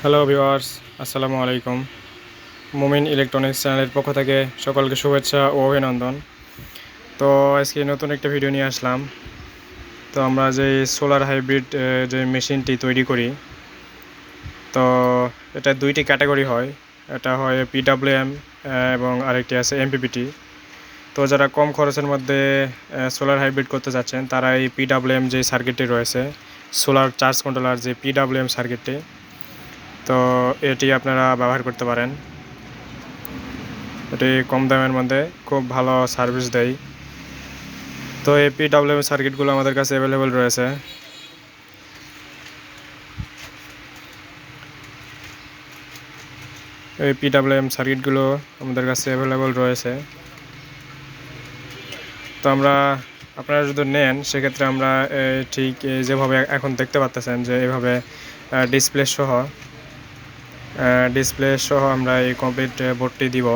Hello viewers, আসসালামু আলাইকুম। মুমিন ইলেকট্রনিক্স চ্যানেলের পক্ষ থেকে সকলকে শুভেচ্ছা ও অভিনন্দন। তো আজকে নতুন একটা ভিডিও নিয়ে আসলাম। তো আমরা যে সোলার হাইব্রিড যে মেশিনটি তৈরি করি, তো এটা দুইটি ক্যাটাগরি হয়। এটা হয় পিডাব্লিউএম এবং আরেকটি আছে এমপিপিটি। তো যারা কম খরচের মধ্যে সোলার হাইব্রিড করতে যাচ্ছেন, তারা এই পিডাব্লিউএম যে সার্কিটটি রয়েছে, সোলার চার্জ কন্ট্রোলার যে পিডাব্লিউএম সার্কিটটি, তো এটি আপনারা ব্যবহার করতে পারেন। এটি কম দামের মধ্যে খুব ভালো সার্ভিস দেয়। তো এই পিডাব্লিউএম সার্কিটগুলো আমাদের কাছে অ্যাভেলেবল রয়েছে। এই পিডাব্লিউএম সার্কিটগুলো আমাদের কাছে অ্যাভেলেবল রয়েছে। তো আপনারা যদি নেন, সেক্ষেত্রে আমরা ঠিক যেভাবে এখন দেখতে পাচ্ছেন যে এভাবে ডিসপ্লে সহ আমরা এই কমপ্লিট বোর্ডটি দিব।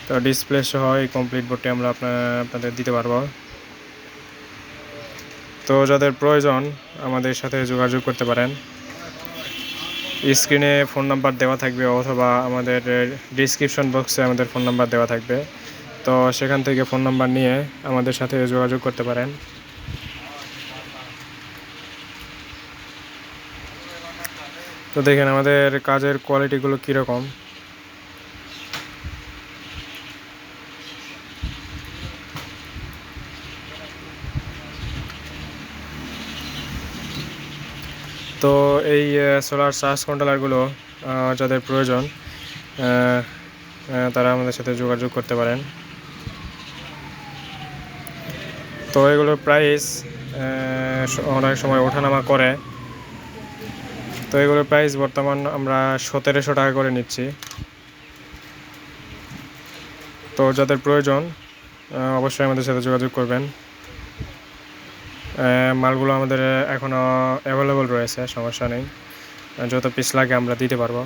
তো ডিসপ্লে সহ এই কমপ্লিট বোর্ডটি আমরা আপনাদের দিতে পারবো। তো যাদের প্রয়োজন আমাদের সাথে যোগাযোগ করতে পারেন। স্ক্রিনে ফোন নাম্বার দেওয়া থাকবে অথবা আমাদের ডিসক্রিপশন বক্সে আমাদের ফোন নাম্বার দেওয়া থাকবে। তো সেখান থেকে ফোন নাম্বার নিয়ে আমাদের সাথে যোগাযোগ করতে পারেন। তো দেখেন আমাদের কাজের কোয়ালিটিগুলো কীরকম। তো এই সোলার চার্জ কন্ট্রোলারগুলো যাদের প্রয়োজন, তারা আমাদের সাথে যোগাযোগ করতে পারেন। তো এগুলোর প্রাইস অনেক সময় ওঠানামা করে। তো এগুলোর প্রাইস বর্তমান আমরা 1700 টাকা করে নিচ্ছি। তো যাদের প্রয়োজন অবশ্যই আমাদের সাথে যোগাযোগ করবেন। মালগুলো আমাদের এখনও অ্যাভেলেবল রয়েছে, সমস্যা নেই। যত পিস লাগে আমরা দিতে পারবো।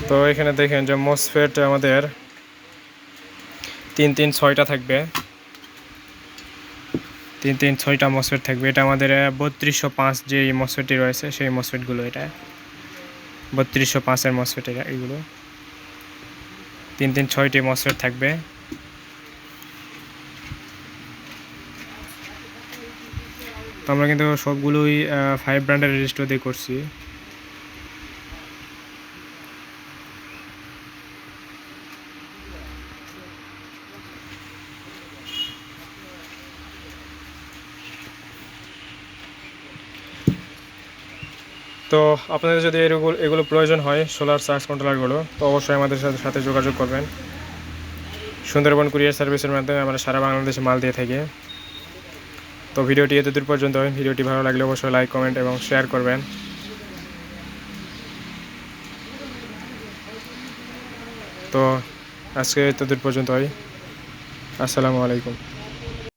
তো এখানে দেখেন যে মসফেট আমাদের 3-3-6টা থাকবে। 3-3-6টা মসফেট থাকবে। এটা আমাদের 3205 যে মসফেটটি রয়েছে, সেই মসফেটগুলো। এটা 3205-এর মসফেট এগুলো। 3-3-6টি মসফেট থাকবে। তো আমরা কিন্তু সবগুলোই 5 ব্র্যান্ডের রেজিস্টার দিয়ে করছি। তো আপনাদের যদি এগুলো প্রয়োজন হয়, সোলার চার্জ কন্ট্রোলারগুলো, তো অবশ্যই আমাদের সাথে যোগাযোগ করবেন। সুন্দরবন কুরিয়ার সার্ভিসের মাধ্যমে আমরা সারা বাংলাদেশে মাল দিয়ে থাকি। তো ভিডিওটি এতদূর পর্যন্ত। ভিডিওটি ভালো লাগলে অবশ্যই লাইক, কমেন্ট এবং শেয়ার করবেন। তো আজকে এতদূর পর্যন্তই। আসসালামু আলাইকুম।